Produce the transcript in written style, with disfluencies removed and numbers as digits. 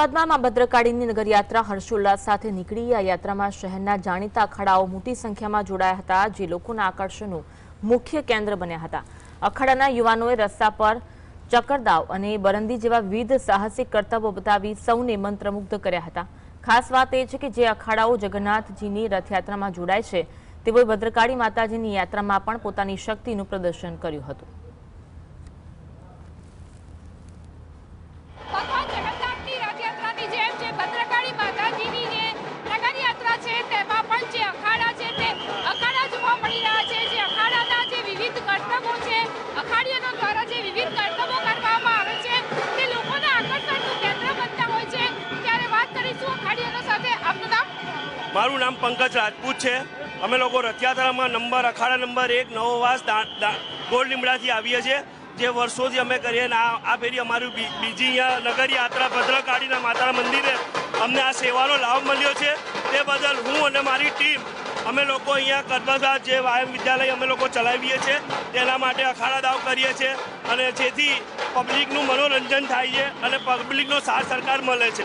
અમદાવાદમાં મા ભદ્રકાળીની નગરયાત્રા હર્ષોલ્લાસ સાથે નીકળી। આ યાત્રામાં શહેરના જાણીતા અખાડાઓ મોટી સંખ્યામાં જોડાયા હતા, જે લોકોના આકર્ષણનું મુખ્ય કેન્દ્ર બન્યા હતા। અખાડાના યુવાનોએ રસ્તા પર ચક્કરદાવ અને બરંદી જેવા વિવિધ સાહસિક કરતબો બતાવી સૌને મંત્રમુગ્ધ કર્યા હતા। ખાસ વાત એ છે કે જે અખાડાઓ જગન્નાથજીની રથયાત્રામાં જોડાય છે, તેઓએ ભદ્રકાળી માતાજીની યાત્રામાં પણ પોતાની શક્તિનું પ્રદર્શન કર્યું હતું। મારું નામ પંકજ રાજપૂત છે। અમે લોકો રથયાત્રામાં અખાડા નંબર 1 નવોવાસ ગોળ લીમડાથી આવીએ છીએ, જે વર્ષોથી અમે કરીએ। આ ફેરી અમારું બીજી અહીંયા નગરયાત્રા ભદ્રકાળીના માતાના મંદિરે અમને આ સેવાનો લાભ મળ્યો છે। તે બદલ હું અને મારી ટીમ અમે લોકો અહીંયા કર્મદા જે વ્યાયામ વિદ્યાલય અમે લોકો ચલાવીએ છીએ, તેના માટે અખાડા દાવ કરીએ છીએ, અને જેથી પબ્લિકનું મનોરંજન થાય છે અને પબ્લિકનો સાથ સરકાર મળે છે।